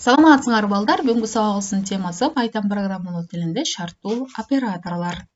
Саламатсыңар балдар, бүгүнкү сабагыбыздын темасы Python программалоо тилинде шарттуу операторлор.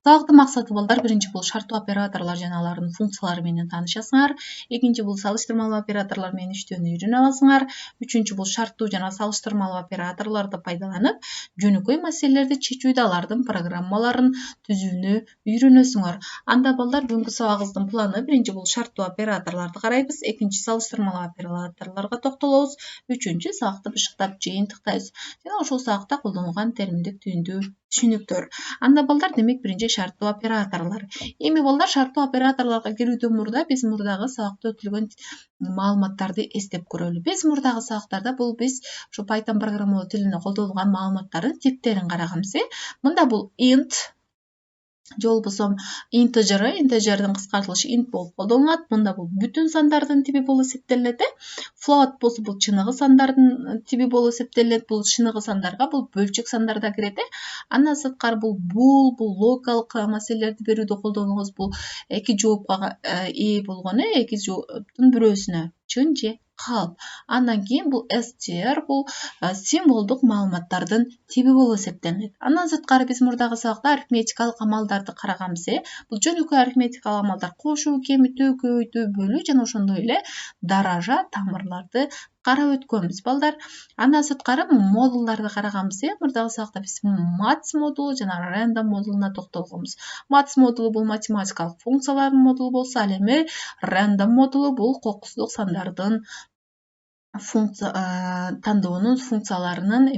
Сабактын максаты балдар, биринчи бул шарттуу операторлор жана алардын функциялары менен таанышасыңар. Экинчи бул салыштырмалуу операторлор менен иштөөнү үйрөнүп аласыңар. Үчүнчү бул шарттуу жана салыштырмалуу операторлорду пайдаланып, жөнөкөй маселелерди чечүүдө алардын программаларын түзүүнү үйрөнөсүңөр. Анда балдар, бүгүнкү сабагыбыздын планы биринчи бул шарттуу операторлорду карайбыз, экинчи салыштырмалуу операторлорго токтолобуз, үчүнчү сабакты бышыктап жыйынтыктайбыз. Жана ошол сабакта колдонулган терминдик түйүндүү түшүнүктөр. Анда балдар, демек биринчи шарттуу операторлор. Эми балдар, шарттуу операторлорго кирүүдөн мурда биз мурдагы сабакта өтүлгөн маалыматтарды эстеп көрөлү. Биз мурдагы сабактарда биз ушу Python программалоо тилинде колдонулган маалыматтардын типтерин караганбыз. Мында бул int же болбосо интежердин кыскартылышы int болуп колдонулат. Мында бул бүтүн сандардын тиби болуп эсептелет. Float болсо бул чыныгы сандардын тиби болуп эсептелет. Бул чыныгы сандарга бул бөлчөк сандар да кирет. Андан сырткары бул бул локалдык маселелерди берүүдө колдонобуз. Бул эки жоопко ээ болгон, эки жооптун бирөөсүнө чын же калп. Андан кийин бул str бул символдук маалыматтардын тиби болуп эсептелет. Андан сырткары биз мурдагы сабакта арифметикалык амалдарды караганбыз. Бул жөнөкөй арифметикалык амалдар: кошуу, кемитүү, көбөйтүү, бөлүү жана ошондой эле даража, тамырларды карап өткөнбүз балдар. Андан сырткары модулдарды караганбыз. Мурдагы сабакта биз maths модулу жана random модулуна токтолгонбуз. Maths модулу бул математикалык функциялардын модулу болсо, ал эми random модулу бул кокустук сандардын тандоонун функцияларынын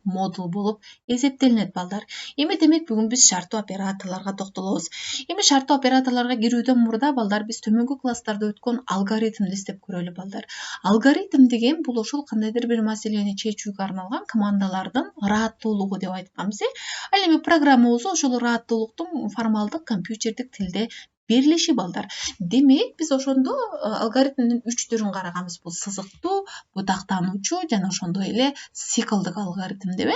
модулу болуп эсептелинет балдар. Эми демек бүгүн биз шарттуу операторлорго токтолобуз. Эми шарттуу операторлорго кирүүдөн мурда балдар, биз төмөнкү класстарда өткөн алгоритмди эстеп көрөлү балдар. Алгоритм деген бул ошол кандайдыр бир маселени чечүүгө арналган командалардын ыраттуулугу деп айтканбыз. Ал эми программа болсо ошол ыраттуулуктун формалдык компьютердик тилде берилиши балдар. Демек биз ошондо алгоритмдин 3 түрүн караганбыз. Бул сызыктуу, бутактануучу жана ошондой эле циклдык алгоритм деп.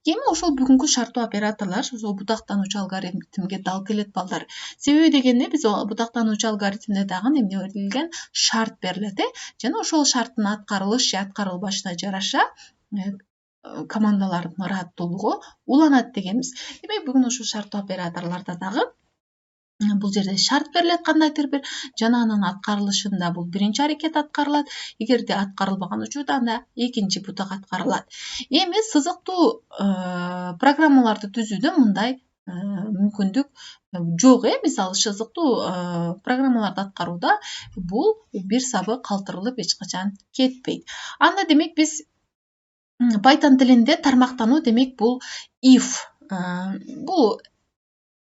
Эми ошол бүгүнкү шарттуу операторлор ошол бутактануучу алгоритмге дал келет балдар. Себеби дегенде биз бутактануучу алгоритмде дагы эмне берилген? Шарт берилет. Жана ошол шарттын аткарылыш же аткарылбашына жараша командалардын ыраттуулугу уланат дегенбиз. Демек бүгүн ошол шарттуу операторлордо дагы бул жерде шарт берилет кандайдыр бир, жана анын аткарылышында бул биринчи аракет аткарылат. Эгерде аткарылбаган учурда анда экинчи бутак аткарылат. Эми сызыктуу программаларды түзүүдө мындай мүмкүндүк жок. Мисалы сызыктуу программаларды аткарууда бул бир сабы калтырылып эч качан кетпейт. Анда демек биз Python тилинде тармактануу демек бул if. Бул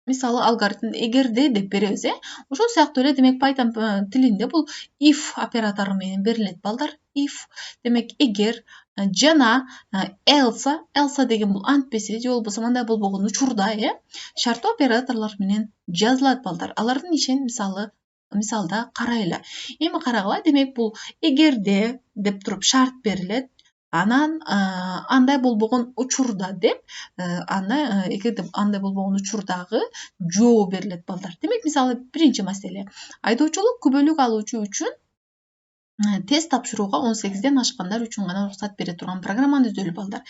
мисалы алгоритм эгерде деп беребиз. Ошол сыяктуу эле демек Python тилинде бул if оператору менен берилет балдар. If демек эгер жана else деген бул антпесе же болбосо мындай болбогон учурда шарттуу операторлор менен жазылат балдар. Алардын ишин мисалда карайлы. Эми карагыла, демек бул эгерде деп туруп шарт берилет. Анан андай болбогон учурда деп эгерде андай болбогон учурдагы жооп берилет балдар. Демек мисалы биринчи маселе: айдоочулук күбөлүк алуучу үчүн тест тапшырууга 18ден ашкандар үчүн гана уруксат бере турган программаны түзөлү балдар.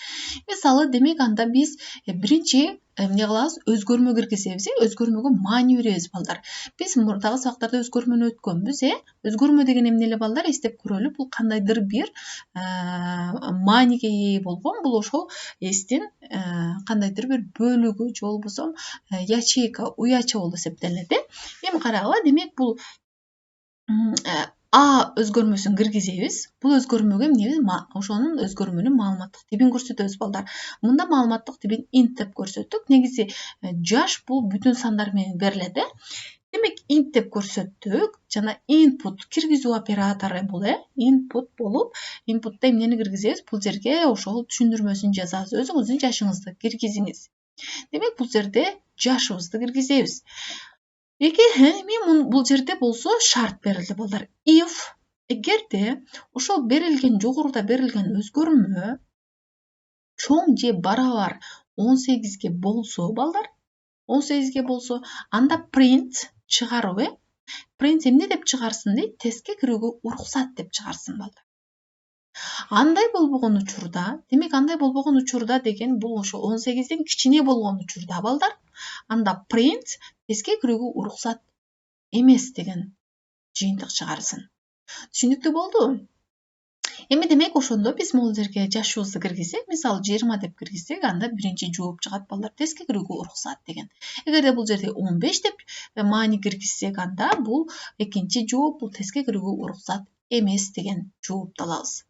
Мисалы демек анда биз биринчи эмне кылабыз? Өзгөрмө киргизебиз. Өзгөрмөгө маани беребиз балдар. Биз мурдагы сабактарда өзгөрмөнү өткөнбүз. Өзгөрмө деген эмне эле балдар? Эстеп көрөлү. Бул кандайдыр бир мааниге ээ болгон, бул ошол эстин кандайдыр бир бөлүгү же болбосо ячейка, уяча болуп эсептелет. Эми карагыла, демек бул өзгөрмөсүн киргизебиз. Бул өзгөрмөгө эмне? Ошонун өзгөрмөнүн маалыматтык тибин көрсөтөбүз балдар. Мында маалыматтык тибин int деп көрсөттүк. Негизи жаш бул бүтүн сандар менен берилет. Демек int деп көрсөттүк жана input киргизүү оператору бул input болуп, inputта эмнени киргизебиз? Бул жерге ошол түшүндүрмөсүн жазабыз. Өзүңүздүн жашыңызды киргизиңиз. Демек бул жерде жашыбызды киргизебиз. Эми бул жерде болсо шарт берилди балдар. If эгерде ошол берилген, жогоруда берилген өзгөрмө чоң же барабар 18ге болсо балдар, 18ге болсо, анда print чыгаруу. Print эмне деп чыгарсын дейт? Тестке кирүүгө уруксат деп чыгарсын балдар. Андай болбогон учурда, демек андай болбогон учурда деген бул ошо 18ден кичине болгон учурда балдар, анда print теске кирүүгө уруксат эмес деген жыйынтык чыгарсын. Түшүнүктүү болду? Эми демек ошондо биз могул жерге жашыбызды киргизсек, мисалы 20 деп киргизсек, анда биринчи жооп чыгат балдар, теске кирүүгө уруксат деген. Эгерде бул жерде 15 деп маани киргизсек, анда бул экинчи жооп, бул теске кирүүгө уруксат эмес деген жоопту алабыз.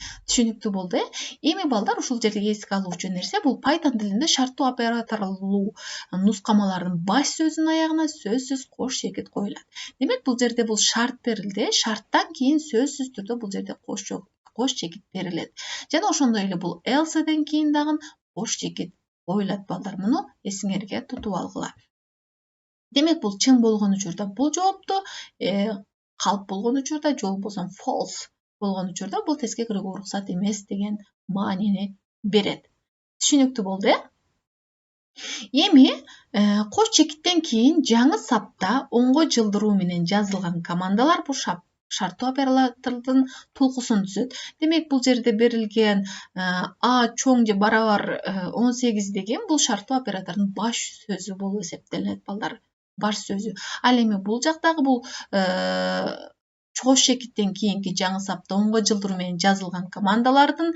Түшүнүктүү болду, Эми балдар ушул жерде эске алуучу нерсе, бул Python тилинде шарттуу операторлуу нускамалардын баш сөзүнүн аягына сөзсүз кош чекит коюлат. Демек бул жерде бул шарт берилди, шарттан кийин сөзсүз түрдө бул жерде кош чекит берилет. Жана ошондой эле бул else'ден кийин дагы кош чекит коюлат балдар. Муну эсиңерге тутуп алгыла. Демек бул чын болгон учурда бул жоопту, калп болгон учурда же болбосо false болгон учурда бул теске кирүүгө уруксат эмес деген маанини берет. Түшүнүктүү болду, Эми кош чекиттен кийин жаңы сапта оңго жылдыруу менен жазылган командалар бул шарттуу оператордун тулкусун түзөт. Демек бул жерде берилген a чоң же барабар 18 деген бул шарттуу оператордун баш сөзү болуп эсептелет балдар. Баш сөзү. Ал эми бул жактагы бул кош чекиттен кийинки жаңы сапта оңго жылдыруу менен жазылган командалардын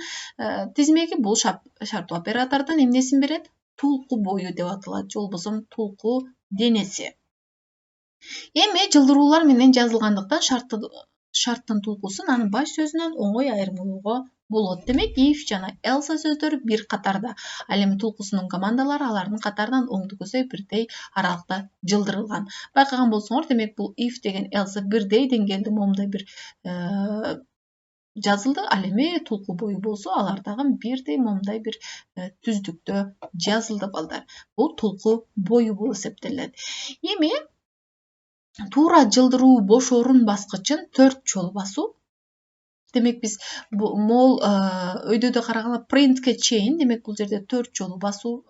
тизмеги бул шарттуу оператордун эмнесин берет? Тулку бою деп аталат, же болбосо тулку денеси. Эми жылдыруулар менен жазылгандыктан шарттын тулкусун анын баш сөзүнөн оңой айырмалоого болот. Демек if жана else сөздөрү бир катарда. Ал эми тулкусунун командалары алардын катарынан оңду көзөй бирдей аралыкта жылдырылган. Байкаган болсоңор, демек бул if деген else бирдей деңгээлде момундай бир жазылды. Ал эми тулку бою болсо, алар дагы бирдей момундай бир түздүктө жазылды балдар. Бул тулку бою болуп эсептелет. Эми туура жылдыруу бош орун баскычын 4 жолу басуу. Демек биз мол өйдөдө караганда printке чейин, демек бул жерде 4 жолу басуу,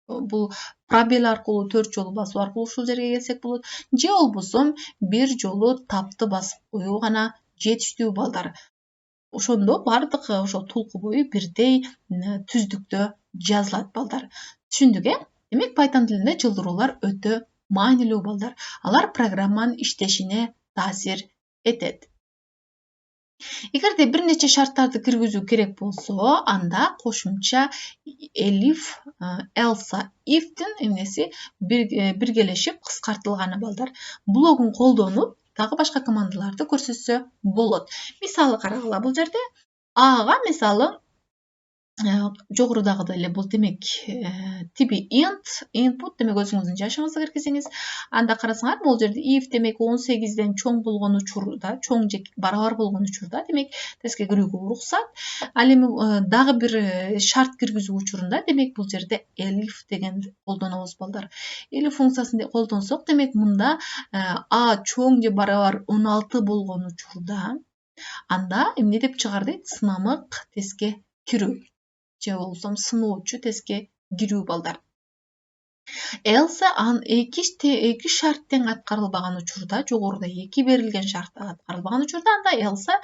бул пробел аркылуу 4 жолу басуу аркылуу ушул жерге келсек болот. Же болбосо бир жолу тапты басып коюу гана жетиштүү балдар. Ошондо бардык ошо тулку бою бирдей түздүктө жазылат балдар. Түшүндүк, Демек Python тилинде жылдыруулар өтө маанилүү балдар. Алар программанын иштешине таасир этет. Эгерде бир нече шарттарды киргизүү керек болсо, анда кошумча elif, else, if'тин эмнеси биргелешип кыскартылганы балдар. Блогун колдонуп, дагы башка командаларды көрсөтсө болот. Мисалы карагыла, бул жерде ага мисалы жогорудагыдай эле бул демек тиби input, демек өзүңүздүн жашыңызды киргизиңиз. Анда карасаңар, бул жерде if демек 18ден чоң болгон учурда, чоң же барабар болгон учурда, демек теске кирүүгө уруксат. Ал эми дагы бир шарт киргизүү учурунда, демек бул жерде elif деген колдонобуз балдар. Elif функциясын колдонсок, демек мында a чоң же барабар 16 болгон учурда, анда эмне деп чыгарды? Сынамык теске кирүү. Же болбосо сыноочу теске кирүү балдар. Else эки шарт тең аткарылбаган учурда, жогоруда 2 берилген шарт аткарылбаган учурда, анда else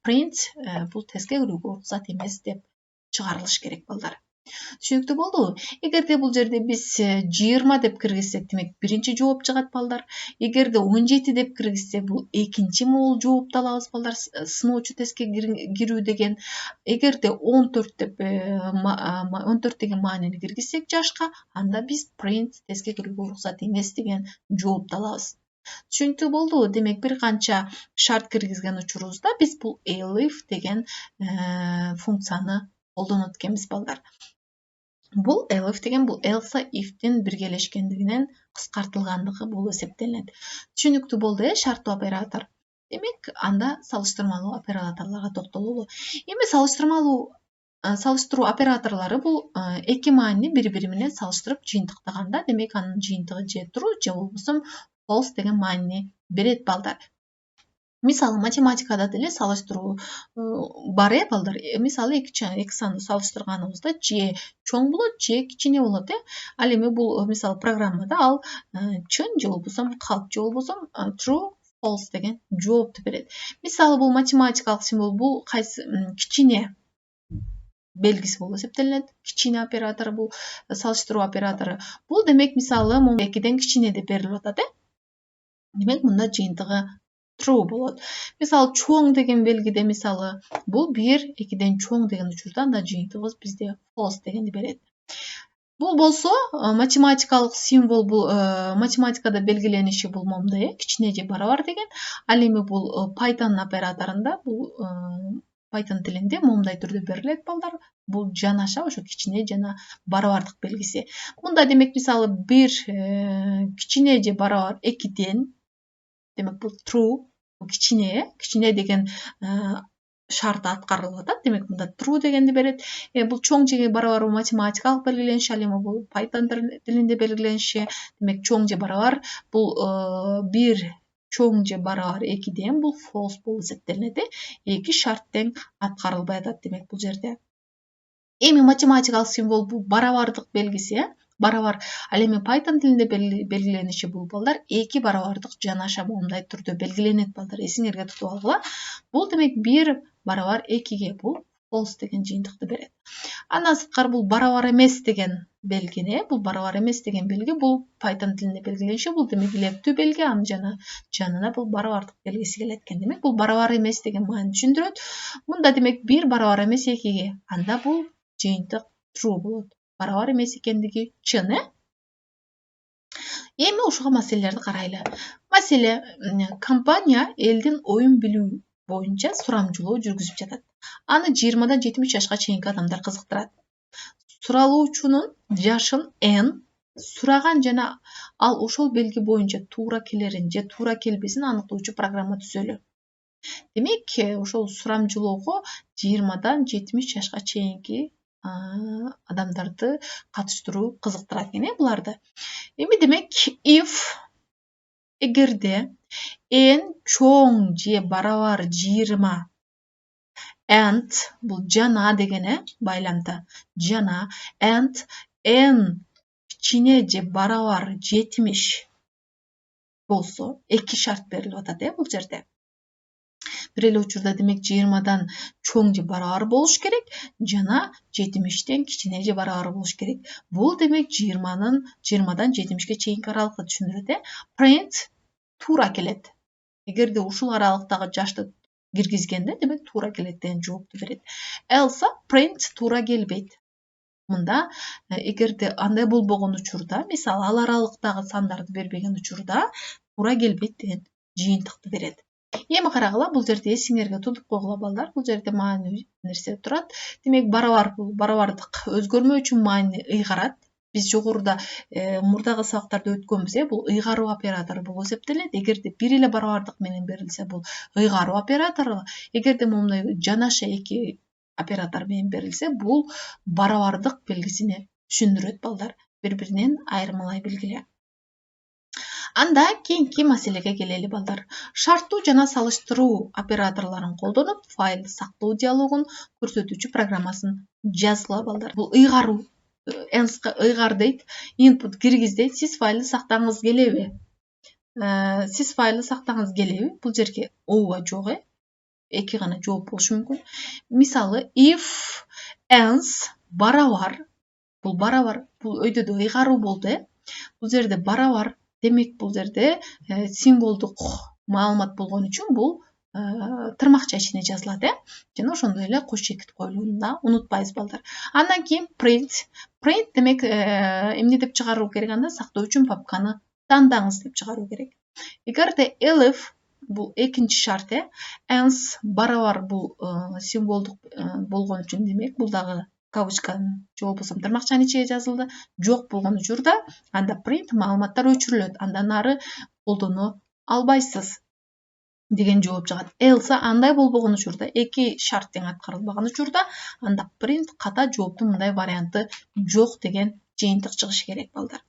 print бул теске кирүүгө уруксат эмес деп чыгарылыш керек балдар. Түшүнүктүү болду? Эгерде бул жерде биз 20 деп киргизсек, демек биринчи жооп чыгат балдар. Эгерде 17 деп киргизсек, бул экинчи могул жоопту алабыз балдар, сыноочу теске кирүү деген. Эгерде 14 деп 14 деген маанини киргизсек жашка, анда биз print теске кирүүгө уруксат эмес деген жоопту алабыз. Түшүнүктүү болду? Демек бир канча шарт киргизген учурубузда биз бул elif деген функцияны колдонот экенбиз балдар. Бул elif деген бул else if'тин биргелешкендигинен кыскартылгандыгы болуп эсептелет. Түшүнүктүү болду, шарттуу оператор. Демек анда салыштырмалуу операторлорго токтололу. Эми салыштыруу операторлору бул эки маанини бири-бири менен салыштырып жыйынтыктаганда, демек анын жыйынтыгы же true же болбосо false деген маанини берет балдар. Мисалы математикада деле салыштыруу бар балдар. Мисалы эки санды салыштырганыбызда же чоң болот, же кичине болот. Ал эми бул мисалы программада ал чын же болбосо калп же болбосо true, false деген жоопту берет. Мисалы бул математикалык символ, бул кайсы кичине белгиси болуп эсептелинет. Кичине оператору бул салыштыруу оператору. Бул демек мисалы 2ден кичине деп берилип атат, демек мында жыйынтыгы true болот. Мисалы чоң деген белгиде мисалы бул 1 2ден чоң деген учурда анда жыйынтыгыбыз бизде false дегенди берет. Бул болсо математикалык символ, бул математикада белгилениши бул момундай, кичине же барабар деген. Ал эми бул Python операторунда, бул Python тилинде момундай түрдө берилет балдар. Бул жанаша ошо кичине жана барабардык белгиси. Мында демек мисалы 1 кичине же барабар 2ден, демек бул true, кичине деген шарты аткарылып атат. Демек мында true дегенди берет. Бул чоң же барабар математикалык белгилениши, ал эми бул Python тилинде белгилениши. Демек чоң же барабар бул 1 чоң же барабар 2ден бул false болуп эсептелинет. Эки шарт тең аткарылбай атат демек бул жерде. Эми математикалык символ бул барабардык белгиси, барабар. Ал эми Python тилинде белгилениши бул балдар эки барабардык жанаша момундай түрдө белгиленет балдар. Эсиңерге тутуп алгыла. Бул демек 1 барабар 2ге бул false деген жыйынтыкты берет. Андан сырткары бул барабар эмес деген белгине, бул барабар эмес деген белги бул Python тилинде белгилениши, бул демек илектүү белги, анын жанына бул барабардык белгиси келет экен. Демек бул барабар эмес деген маанини түшүндүрөт. Мында демек 1 барабар эмес 2ге, анда бул жыйынтык true болот. Барабар эмес экендиги чын, Эми ушуга маселелерди карайлы. Маселе, компания элдин оюн билүү боюнча сурамжылоо жүргүзүп жатат. Аны 20дан 70 жашка чейинки адамдар кызыктырат. Суралуучунун жашын N, сураган жана ал ошол белги боюнча туура келерин же туура келбесин аныктоочу программа түзөлү. Демек, ошол сурамжылоого 20дан 70 жашка чейинки адамдарды катыштыруу кызыктырат экен буларды. Эми демек if эгерде n чоң же барабар 20 and бул жана дегени байламда, жана and n кичине же барабар 70 болсо, эки шарт берилип атат бул жерде. Бир эле учурда демек 20дан чоң же барабар болуш керек, жана 70тен кичине же барабар болуш керек. Бул демек 20дан 70ге чейинки аралыкты түшүндүрөт. Print туура келет. Эгерде ушул аралыктагы жашты киргизгенде, демек туура келет деген жоопту берет. Else print туура келбейт. Мында эгерде андай болбогон учурда, мисалы ал аралыктагы сандарды бербеген учурда туура келбейт деген жыйынтыкты берет. Эми карагыла, бул жерде эсиңерге тутуп койгула балдар. Бул жерде маани нерсе турат. Демек барабар, бул барабардык өзгөрмө үчүн маани ыйгарат. Биз жогоруда мурдагы сабактарда өткөнбүз, бул ыйгаруу оператору болуп эсептелет. Эгерде бир эле барабардык менен берилсе, бул ыйгаруу оператору. Эгерде момундай жанаша эки оператор менен берилсе, бул барабардык белгисини түшүндүрөт балдар. Бири-биринен айырмалай билгиле. Анда кийинки маселеге келели балдар. Шарттуу жана салыштыруу операторлорун колдонуп, файлды сактоо диалогун көрсөтүүчү программасын жазгыла балдар. Бул ыйгаруу, ыйгар дейт, input киргиз дейт. Сиз файлды сактагыңыз келеби? Сиз файлды сактагыңыз келеби? Бул жерге ооба жок, эки гана жооп болушу мүмкүн. Мисалы, if else барабар, бул барабар, бул өйдөдө ыйгаруу болду, Бул жерде барабар, демек бул жерде символдук маалымат болгон үчүн бул тырмакча ичине жазылат, жана ошондой эле кош чекит коюлууда унутпайбыз балдар. Андан кийин print демек эмне деп чыгаруу керек, анда сактоо үчүн папканы тандаңыз деп чыгаруу керек. Эгерде elif бул экинчи шарт, else барабар бул символдук болгон үчүн, демек бул дагы кавычканын же болбосо тырмакчанын ичине жазылды. Жок болгон учурда анда print маалыматтар өчүрүлөт, андан ары колдоно албайсыз деген жооп чыгат. Else андай болбогон учурда, эки шарт тең аткарылбаган учурда, анда print ката жооптун мындай варианты жок деген жыйынтык чыгышы керек балдар.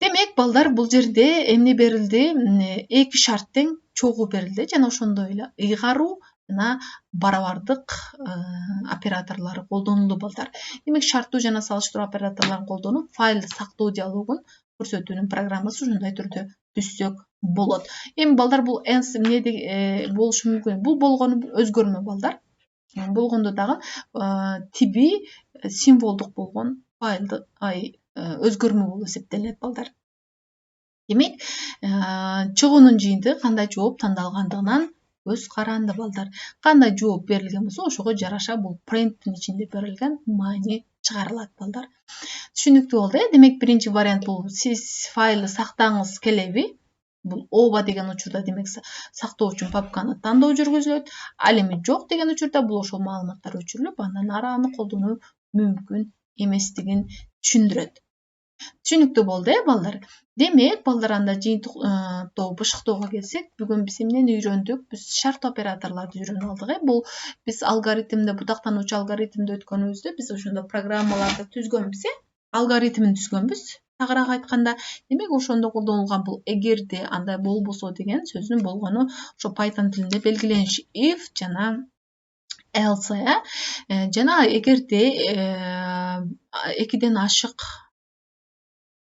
Демек балдар, бул жерде эмне берилди? Эки шарт тең чогуу берилди жана ошондой эле ыйгаруу жана барабардык операторлору колдонулду балдар. Демек шарттуу жана салыштыруу операторлорун колдонуп, файлды сактоо диалогун көрсөтүүнүн программасы ушундай түрдө түзсөк болот. Эми балдар бул эмне болушу мүмкүн? Бул болгону өзгөрмө балдар. Болгондо дагы тиби символдук болгон файлды өзгөрмө болуп эсептелет балдар. Демек, чыгуунун жыйынтыгы кандай жооп тандалгандыгынан көз каранды балдар. Кандай жооп берилген болсо, ошого жараша бул printtин ичинде берилген маани чыгарылат балдар. Түшүнүктүү болду э? Демек, биринчи вариант бул сиз файлды сактагыңыз келеби? Бул ооба деген учурда демек сактоо үчүн папканы тандоо жүргүзүлөт. Ал эми жок деген учурда бул ошол маалыматтар өчүрүлүп, андан ары аны колдонуу мүмкүн эместигин түшүндүрөт. Түшүнүктүү болду э балдар? Демек, балдар анда жыйынтыктоо бышыктоого келсек, бүгүн биз эмнени үйрөндүк? Биз шарттуу операторлорду үйрөнүп алдык э. Бул биз алгоритмде, бутактануучу алгоритмде өткөнүбүздө биз ошондо программаларды түзгөнбүз э. Алгоритмин түзгөнбүз. Тагыраак айтканда, демек ошондо колдонулган бул эгерде андай болбосо деген сөздүн болгону ошо Python тилинде белгилениши if жана else э. Жана эгерде экиден ашык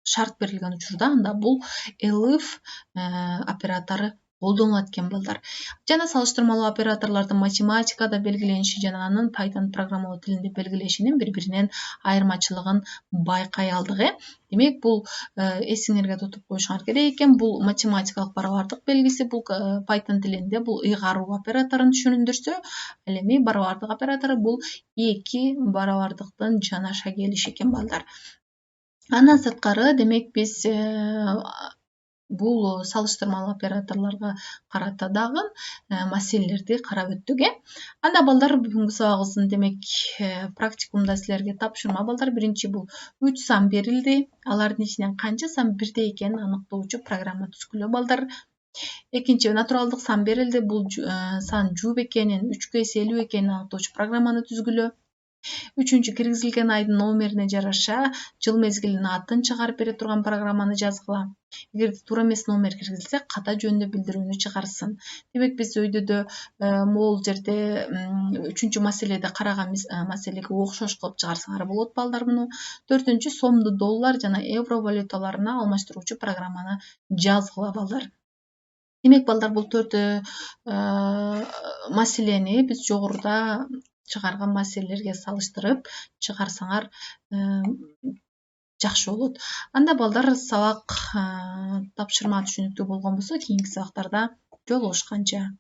шарт берилген учурда анда бул elif оператору колдонулат экен балдар. Жана салыштырмалуу операторлордун математикада белгилениши жана анын Python программалоо тилинде белгилешинин бири-биринен айырмачылыгын байкай алдык э. Демек, бул эсиңерге тутуп коюшуңар керек экен. Бул математикалык барабардык белгиси, бул Python тилинде бул ыйгаруу операторун түшүндүрсө, ал эми барабардык оператору бул эки барабардыктын жанаша келиши экен балдар. Андан сырткары, демек, биз бул салыштырмалуу операторлорго карата дагы маселелерди карап өттүк э. Анда балдар бүгүнкү сабагыбыздын демек практикумда силерге тапшырма балдар. Биринчи бул 3 сан берилди. Алардын ичинен канча сан бирдей экенин аныктоочу программа түзгүлө балдар. Экинчи натуралдык сан берилди. Бул сан жууп экенин, 3 эселүү экенин аныктоочу программаны түзгүлө. Үчүнчү, киргизилген айдын номерине жараша жыл мезгилинин атын чыгарып бере турган программаны жазгыла. Эгерде туура эмес номер киргизилсе, ката жөнүндө билдирүүнү чыгарсын. Демек, биз өйдөдө могул жерде үчүнчү маселеде караган маселеге окшош кылып чыгарсаңар болот балдар муну. Төртүнчү, сомду доллар жана евро валюталарына алмаштыруучу программаны жазгыла балдар. Демек, балдар, бул 4 маселени биз жогоруда чыгарган маселелерге салыштырып чыгарсаңар жакшы болот. Анда балдар, сабак тапшырма түшүнүктүү болгон болсо, кийинки сабактарда жолугушканча.